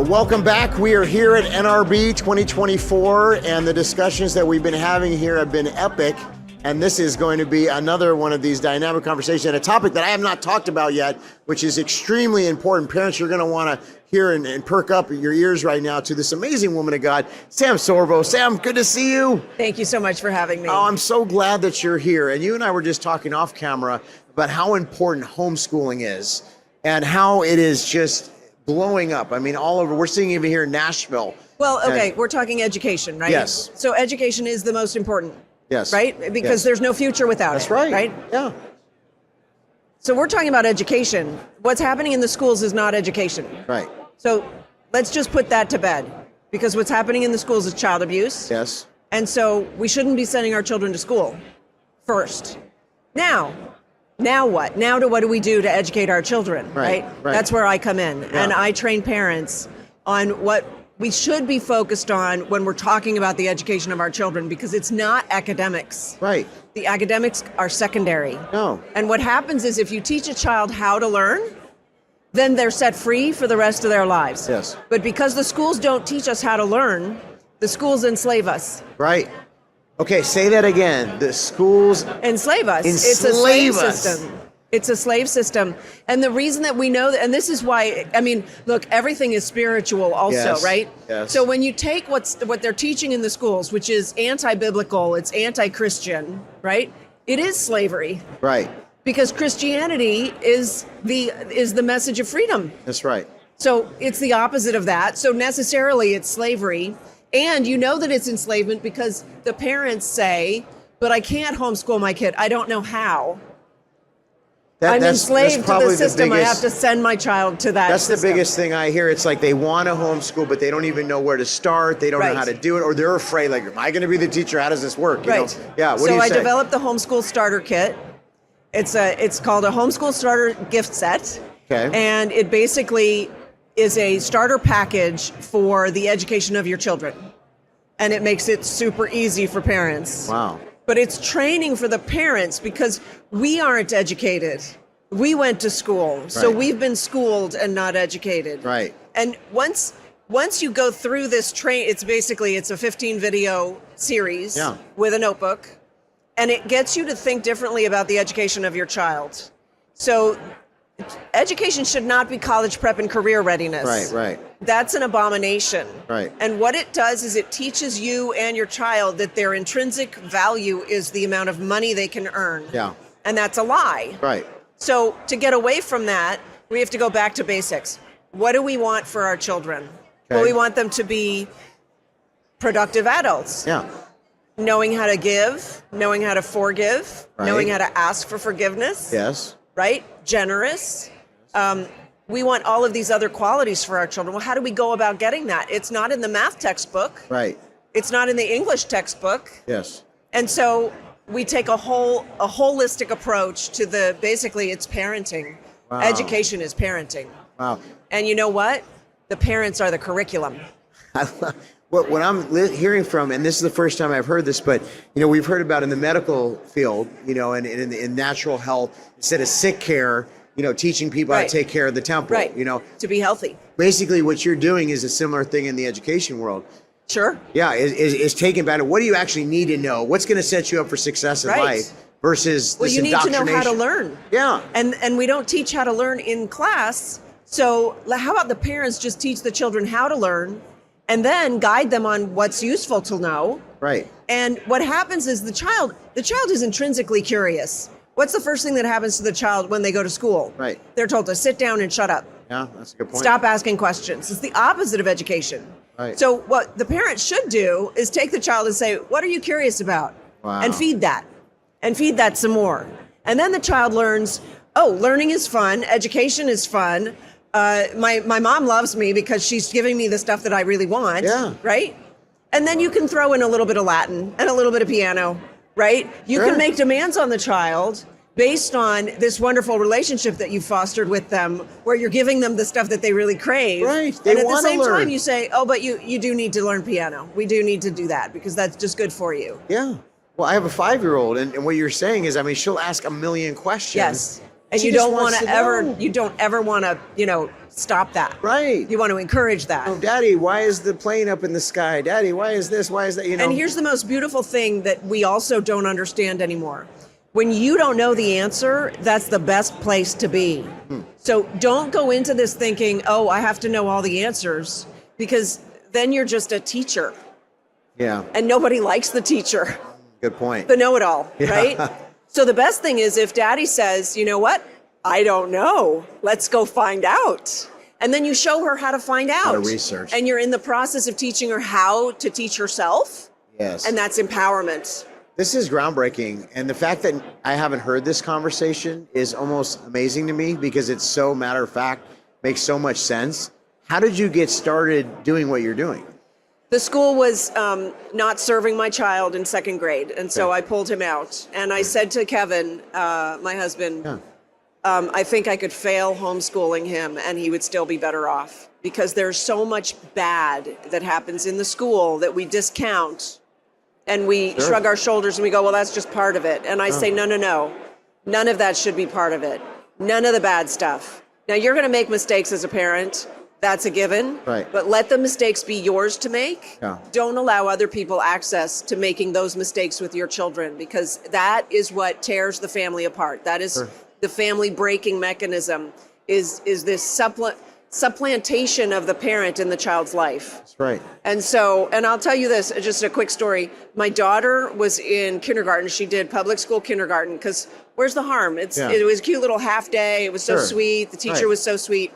Welcome back. We are here at NRB 2024, and the discussions that we've been having here have been epic. And this is going to be another one of these dynamic conversations, a topic that I have not talked about yet, which is extremely important. Parents, you're going to want to hear and perk up your ears right now to this amazing woman of God, Sam Sorbo. Sam, good to see you. Thank you so much for having me. Oh, I'm so glad that you're here. And you and I were just talking off camera about how important homeschooling is and how it is just blowing up. I mean, all over. We're seeing even here in Nashville. Well, okay, we're talking education, right? Yes. So education is the most important. Yes. Right? Because there's no future without That's it. right. Right? Yeah. So we're talking about education. What's happening in the schools is not education. Right. So let's just put that to bed, because what's happening in the schools is child abuse. Yes. And so we shouldn't be sending our children to school first. Now what? What do we do to educate our children, right? That's where I come in. Yeah. And I train parents on what we should be focused on when we're talking about the education of our children, because it's not academics. Right. The academics are secondary. No. And what happens is if you teach a child how to learn, then they're set free for the rest of their lives. Yes. But because the schools don't teach us how to learn, the schools enslave us. Right. Okay, say that again. The schools Enslave us. It's a slave system. It's a slave system. And the reason that we know that, and this is why, I mean, look, everything is spiritual also, Yes. right? Yes. So when you take what they're teaching in the schools, which is anti-biblical, it's anti-Christian, right? It is slavery. Right. Because Christianity is the message of freedom. That's right. So it's the opposite of that. So necessarily it's slavery. And you know that it's enslavement because the parents say, but I can't homeschool my kid. I don't know how. I'm enslaved to the system. I have to send my child to that system. That's the biggest thing I hear. It's like they want to homeschool, but they don't even know where to start. They don't know how to do it, or they're afraid, like, am I going to be the teacher? How does this work? You know? Yeah, what do you say? So I developed the Homeschool Starter Kit. It's called a Homeschool Starter Gift Set. Okay. And it basically is a starter package for the education of your children. And it makes it super easy for parents. Wow. But it's training for the parents because we aren't educated. We went to school. So we've been schooled and not educated. Right. And once you go through this it's a 15 video series with a notebook, and it gets you to think differently about the education of your child. So education should not be college prep and career readiness. Right. That's an abomination. Right. And what it does is it teaches you and your child that their intrinsic value is the amount of money they can earn. Yeah. And that's a lie. Right. So to get away from that, we have to go back to basics. What do we want for our children? Well, we want them to be productive adults. Yeah. Knowing how to give, knowing how to forgive, knowing how to ask for forgiveness. Yes. Right? Generous. We want all of these other qualities for our children. Well, how do we go about getting that? It's not in the math textbook. Right. It's not in the English textbook. Yes. And so we take a holistic approach to basically it's parenting. Wow. Education is parenting. Wow. And you know what? The parents are the curriculum. What I'm hearing from, and this is the first time I've heard this, but we've heard about in the medical field, and in natural health, instead of sick care, teaching people how to take care of the temple, to be healthy. Basically, what you're doing is a similar thing in the education world. Sure. Yeah, is taking back what do you actually need to know? What's going to set you up for success in life versus this indoctrination? Well, you need to know how to learn. Yeah. And we don't teach how to learn in class. So how about the parents just teach the children how to learn and then guide them on what's useful to know. Right. And what happens is the child is intrinsically curious. What's the first thing that happens to the child when they go to school? Right. They're told to sit down and shut up. Yeah, that's a good point. Stop asking questions. It's the opposite of education. Right. So what the parents should do is take the child and say, what are you curious about? Wow. And feed that some more. And then the child learns, oh, learning is fun. Education is fun. My mom loves me because she's giving me the stuff that I really want. Yeah. Right? And then you can throw in a little bit of Latin and a little bit of piano, right? You can make demands on the child based on this wonderful relationship that you've fostered with them, where you're giving them the stuff that they really crave. Right. And at the same time, you say, oh, but you do need to learn piano. We do need to do that because that's just good for you. Yeah. Well, I have a 5-year-old, and what you're saying is, she'll ask a million questions. Yes. And you don't want to ever, you don't ever want to, stop that. Right. You want to encourage that. Oh, Daddy, why is the plane up in the sky? Daddy, why is this? Why is that? And here's the most beautiful thing that we also don't understand anymore. When you don't know the answer, that's the best place to be. So don't go into this thinking, oh, I have to know all the answers, because then you're just a teacher. Yeah. And nobody likes the teacher. Good point. The know-it-all, right? So the best thing is if Daddy says, you know what? I don't know. Let's go find out. And then you show her how to find out. How to research. And you're in the process of teaching her how to teach herself. Yes. And that's empowerment. This is groundbreaking. And the fact that I haven't heard this conversation is almost amazing to me, because it's so matter of fact, makes so much sense. How did you get started doing what you're doing? The school was not serving my child in second grade, and so I pulled him out. And I said to Kevin, my husband, I think I could fail homeschooling him and he would still be better off, because there's so much bad that happens in the school that we discount and we shrug our shoulders and we go, well, that's just part of it. And I say, no. None of that should be part of it. None of the bad stuff. Now, you're going to make mistakes as a parent. That's a given. Right. But let the mistakes be yours to make. Yeah. Don't allow other people access to making those mistakes with your children, because that is what tears the family apart. That is the family breaking mechanism, is this supplantation of the parent in the child's life. That's right. And so, and I'll tell you this, just a quick story. My daughter was in kindergarten. She did public school kindergarten, because where's the harm? It was a cute little half day. It was so sweet. The teacher was so sweet.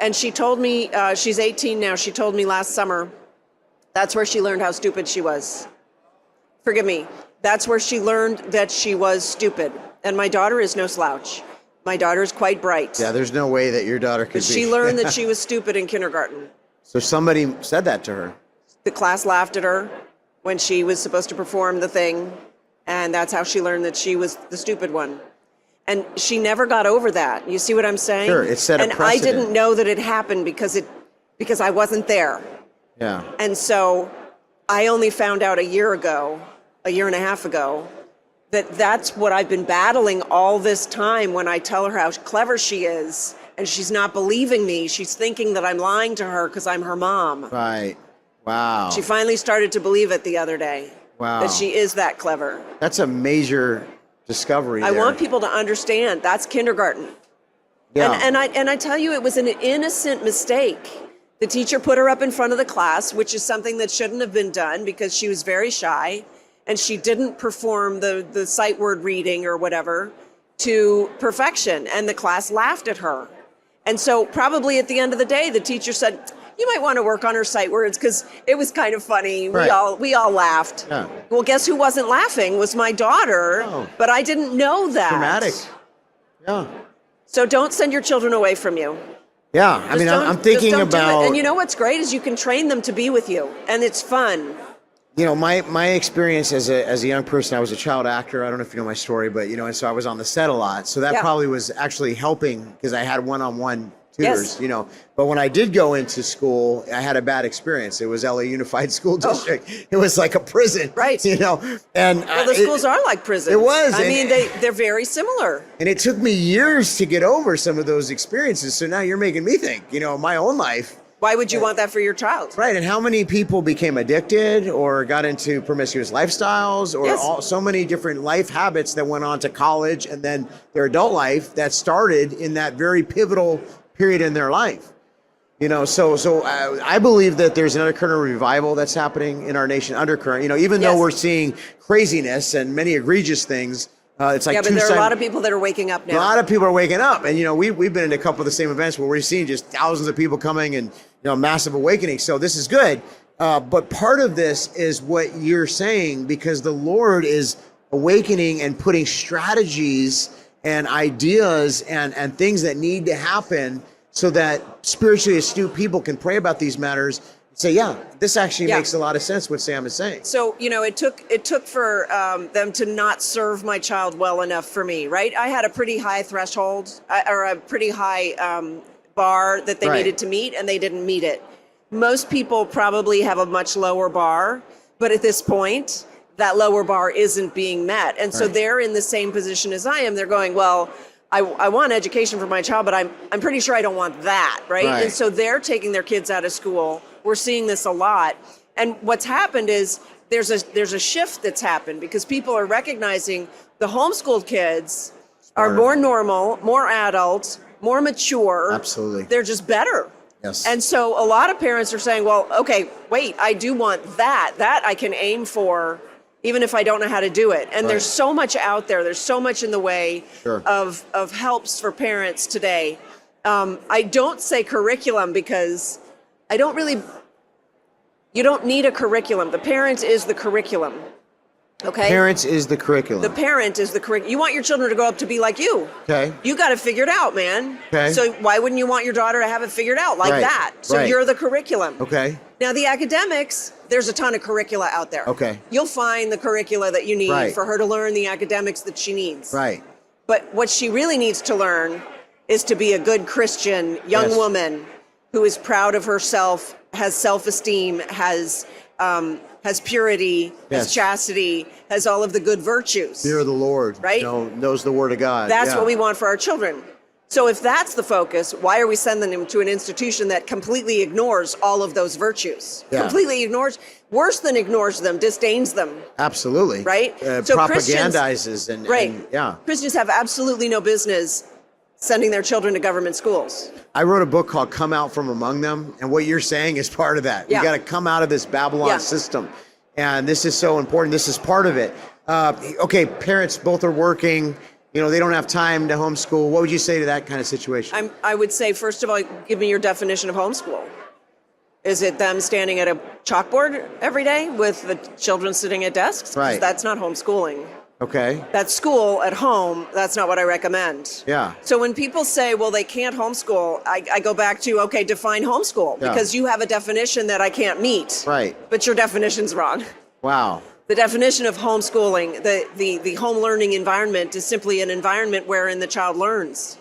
And she told me, she's 18 now, she told me last summer, that's where she learned how stupid she was. Forgive me. That's where she learned that she was stupid. And my daughter is no slouch. My daughter is quite bright. Yeah, there's no way that your daughter could be. She learned that she was stupid in kindergarten. So somebody said that to her. The class laughed at her when she was supposed to perform the thing. And that's how she learned that she was the stupid one. And she never got over that. You see what I'm saying? Sure, it set a precedent. And I didn't know that it happened because I wasn't there. Yeah. And so I only found out a year and a half ago, that that's what I've been battling all this time when I tell her how clever she is, and she's not believing me. She's thinking that I'm lying to her because I'm her mom. Right. Wow. She finally started to believe it the other day. Wow. That she is that clever. That's a major discovery I there. want people to understand that's kindergarten. Yeah. And I tell you, it was an innocent mistake. The teacher put her up in front of the class, which is something that shouldn't have been done because she was very shy, and she didn't perform the sight word reading or whatever to perfection, and the class laughed at her. And so probably at the end of the day, the teacher said, you might want to work on her sight words because it was kind of funny. Right. We all laughed. Yeah. Well, guess who wasn't laughing was my daughter, but I didn't know that. Dramatic. Yeah. So don't send your children away from you. Yeah. I mean, I'm thinking about... And you know what's great is you can train them to be with you, and it's fun. You know, my experience as a young person, I was a child actor. I don't know if you know my story, but, and so I was on the set a lot. So that probably was actually helping because I had one-on-one tutors, But when I did go into school, I had a bad experience. It was LA Unified School District. It was like a prison. Right. And well, the schools are like prisons. It was. I mean, they're very similar. And it took me years to get over some of those experiences. So now you're making me think, my own life. Why would you want that for your child? Right. And how many people became addicted or got into promiscuous lifestyles or so many different life habits that went on to college and then their adult life that started in that very pivotal period in their life. So I believe that there's an undercurrent of revival that's happening in our nation, undercurrent, even though we're seeing craziness and many egregious things. It's like but there are a lot of people that are waking up now. A lot of people are waking up. And, we've been in a couple of the same events where we've seen just thousands of people coming and, massive awakening. So this is good. But part of this is what you're saying, because the Lord is awakening and putting strategies and ideas and things that need to happen so that spiritually astute people can pray about these matters and say, this actually makes a lot of sense what Sam is saying. So, it took for them to not serve my child well enough for me, right? I had a pretty high threshold or a pretty high bar that they needed to meet, and they didn't meet it. Most people probably have a much lower bar, but at this point, that lower bar isn't being met. And so they're in the same position as I am. They're going, well, I want education for my child, but I'm pretty sure I don't want that, right? And so they're taking their kids out of school. We're seeing this a lot. And what's happened is there's a shift that's happened because people are recognizing the homeschooled kids are more normal, more adult, more mature. Absolutely. They're just better. Yes. And so a lot of parents are saying, well, okay, wait, I do want that. That I can aim for even if I don't know how to do it. And there's so much out there. There's so much in the way of helps for parents today. I don't say curriculum because I don't really, you don't need a curriculum. The parent is the curriculum. Okay? Parents is the curriculum. The parent is the curriculum. You want your children to grow up to be like you. Okay. You got to figure it out, man. Okay. So why wouldn't you want your daughter to have it figured out like that? So you're the curriculum. Okay. Now the academics, there's a ton of curricula out there. Okay. You'll find the curricula that you need for her to learn the academics that she needs. Right. But what she really needs to learn is to be a good Christian young woman who is proud of herself, has self-esteem, has purity, has chastity, has all of the good virtues. Fear of the Lord. Right? Knows the word of God. That's what we want for our children. So if that's the focus, why are we sending them to an institution that completely ignores all of those virtues? Completely ignores, worse than ignores them, disdains them. Absolutely. Right? So propagandizes and Christians have absolutely no business sending their children to government schools. I wrote a book called Come Out From Among Them, and what you're saying is part of that. You got to come out of this Babylon system. And this is so important. This is part of it. Okay, parents both are working. You know, they don't have time to homeschool. What would you say to that kind of situation? I would say, first of all, give me your definition of homeschool. Is it them standing at a chalkboard every day with the children sitting at desks? Right. That's not homeschooling. Okay. That's school at home. That's not what I recommend. Yeah. So when people say, well, they can't homeschool, I go back to, okay, define homeschool. Because you have a definition that I can't meet. Right. But your definition's wrong. Wow. The definition of homeschooling, the home learning environment, is simply an environment wherein the child learns.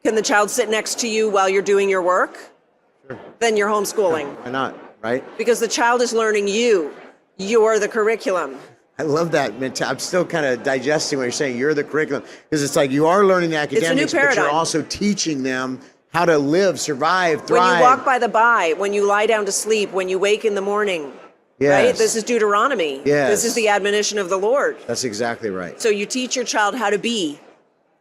Can the child sit next to you while you're doing your work? Sure. Then you're homeschooling. Why not, right? Because the child is learning you. You're the curriculum. I love that. I'm still kind of digesting what you're saying. You're the curriculum. Because it's like you are learning the academics, but you're also teaching them how to live, survive, thrive. When you walk by the by, when you lie down to sleep, when you wake in the morning. Right? This is Deuteronomy. This is the admonition of the Lord. That's exactly right. So you teach your child how to be.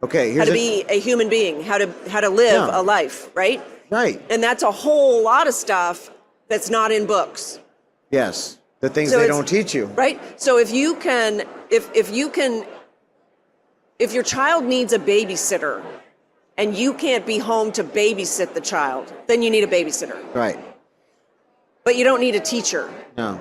Okay. How to be a human being, how to live a life, right? Right. And that's a whole lot of stuff that's not in books. Yes. The things they don't teach you. Right? So if your child needs a babysitter and you can't be home to babysit the child, then you need a babysitter. Right. But you don't need a teacher. No.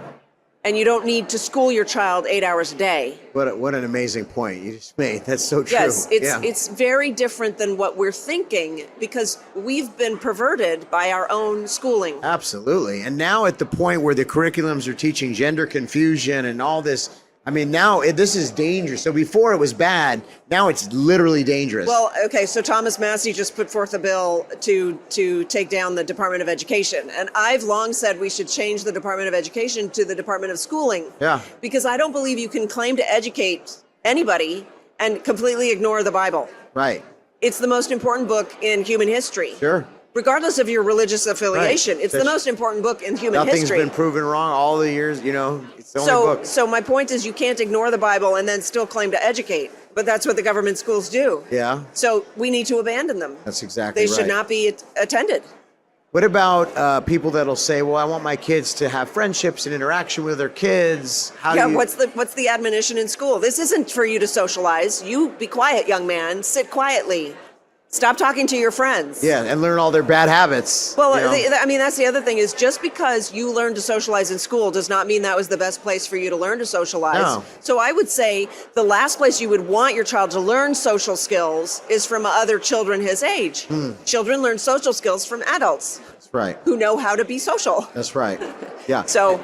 And you don't need to school your child 8 hours a day. What an amazing point you just made. That's so true. Yes, it's very different than what we're thinking because we've been perverted by our own schooling. Absolutely. And now at the point where the curriculums are teaching gender confusion and all this, I mean, now this is dangerous. So before it was bad, now it's literally dangerous. Well, okay, so Thomas Massey just put forth a bill to take down the Department of Education. And I've long said we should change the Department of Education to the Department of Schooling. Yeah. Because I don't believe you can claim to educate anybody and completely ignore the Bible. Right. It's the most important book in human history. Sure. Regardless of your religious affiliation, it's the most important book in human history. Nothing's been proven wrong all the years, it's the only book. So my point is you can't ignore the Bible and then still claim to educate, but that's what the government schools do. Yeah. So we need to abandon them. That's exactly right. They should not be attended. What about people that'll say, well, I want my kids to have friendships and interaction with their kids? What's the admonition in school? This isn't for you to socialize. You be quiet, young man. Sit quietly. Stop talking to your friends. Yeah, and learn all their bad habits. Well, I mean, that's the other thing is just because you learned to socialize in school does not mean that was the best place for you to learn to socialize. No. So I would say the last place you would want your child to learn social skills is from other children his age. Children learn social skills from adults. That's right. Who know how to be social. That's right. Yeah. So.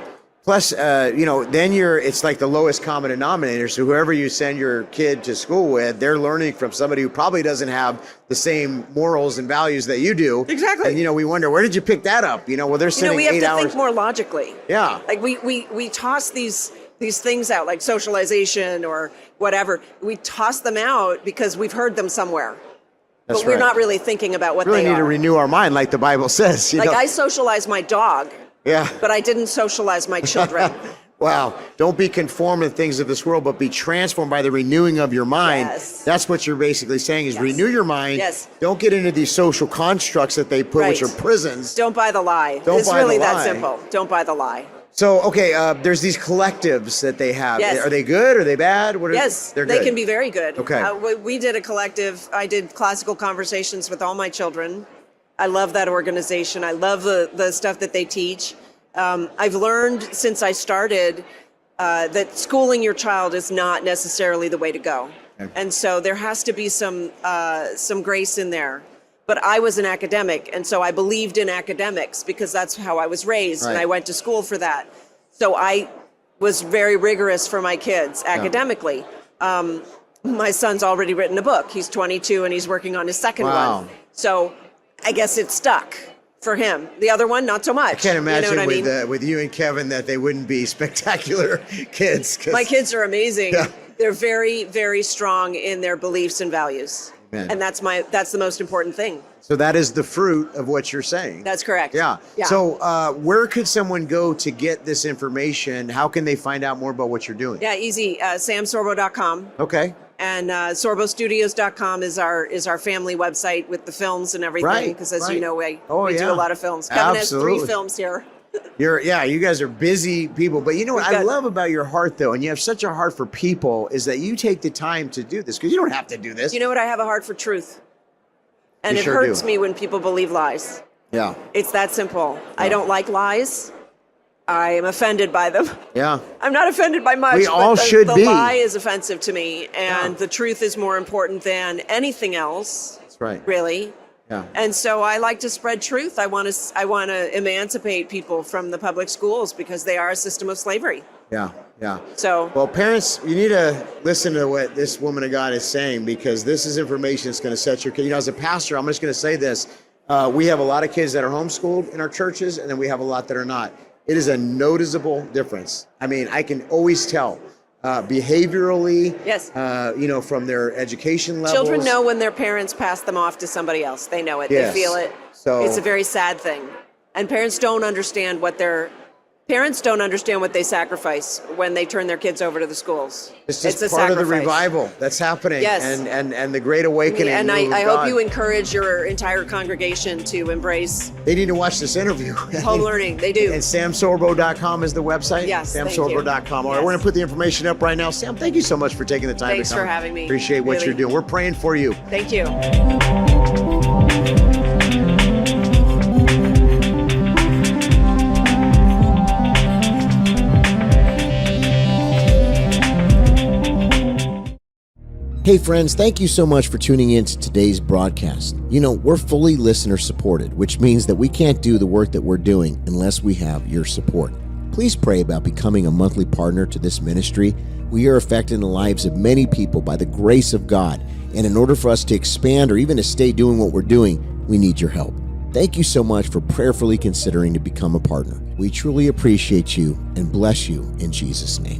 Plus, then it's like the lowest common denominator. So whoever you send your kid to school with, they're learning from somebody who probably doesn't have the same morals and values that you do. Exactly. And, we wonder, where did you pick that up? Well, they're sitting 8 hours. We have to think more logically. Yeah. Like we toss these things out, like socialization or whatever. We toss them out because we've heard them somewhere. That's but we're right. not really thinking about what really they need to are. renew our mind, like the Bible says. Like I socialize my dog, yeah. but I didn't socialize my children. Wow. Don't be conformed to the things of this world, but be transformed by the renewing of your mind. Yes. That's what you're basically saying is renew your mind. Yes. Don't get into these social constructs that they put, which are prisons. Don't buy the lie. Don't it's buy really the that lie. simple. Don't buy the lie. So, okay, there's these collectives that they have. Yes. Are they good? Are they bad? Yes, they're they good. can be very good. Okay. We did a collective. I did classical conversations with all my children. I love that organization. I love the stuff that they teach. I've learned since I started that schooling your child is not necessarily the way to go. Okay. And so there has to be some grace in there. But I was an academic, and so I believed in academics because that's how I was raised, and I went to school for that. So I was very rigorous for my kids academically. My son's already written a book. He's 22, and he's working on his second one. So I guess it stuck for him. The other one, not so much. I can't imagine with you and Kevin that they wouldn't be spectacular kids. My kids are amazing. Yeah. They're very, very strong in their beliefs and values. Amen. And that's the most important thing. So that is the fruit of what you're saying. That's correct. Yeah. So where could someone go to get this information? How can they find out more about what you're doing? Yeah, easy. samsorbo.com. Okay. And sorbostudios.com is our family website with the films and everything. Because as you know, we do a lot of films. Kevin has 3 films here. You guys are busy people, but you know what I love about your heart though, and you have such a heart for people, is that you take the time to do this because you don't have to do this. You know what? I have a heart for truth, and it hurts me when people believe lies. Yeah, it's that simple. Yeah. I don't like lies. I am offended by them. Yeah, I'm not offended by much. We all should be. The lie is offensive to me, and the truth is more important than anything else. That's right. Really. Yeah. And so I like to spread truth. I want to emancipate people from the public schools because they are a system of slavery. Yeah, yeah. So, well, parents, you need to listen to what this woman of God is saying, because this is information that's going to set your kid. You know, as a pastor, I'm just going to say this. We have a lot of kids that are homeschooled in our churches, and then we have a lot that are not. It is a noticeable difference. I mean, I can always tell. Behaviorally, yes. From their education levels. Children know when their parents pass them off to somebody else. They know it. Yes. They feel it. So it's a very sad thing. And parents don't understand what they sacrifice when they turn their kids over to the schools. It's just part sacrifice. Of the revival that's happening. Yes. And the Great Awakening. And I hope you encourage your entire congregation to embrace. They need to watch this interview. Home learning. They do. And samsorbo.com is the website? Yes. Samsorbo.com. All right, we're going to put the information up right now. Sam, thank you so much for taking the time to come. Thanks for having me. Appreciate what you're doing. We're praying for you. Thank you. Hey friends, thank you so much for tuning in to today's broadcast. You know, we're fully listener supported, which means that we can't do the work that we're doing unless we have your support. Please pray about becoming a monthly partner to this ministry. We are affecting the lives of many people by the grace of God, and in order for us to expand or even to stay doing what we're doing, we need your help. Thank you so much for prayerfully considering to become a partner. We truly appreciate you and bless you in Jesus' name.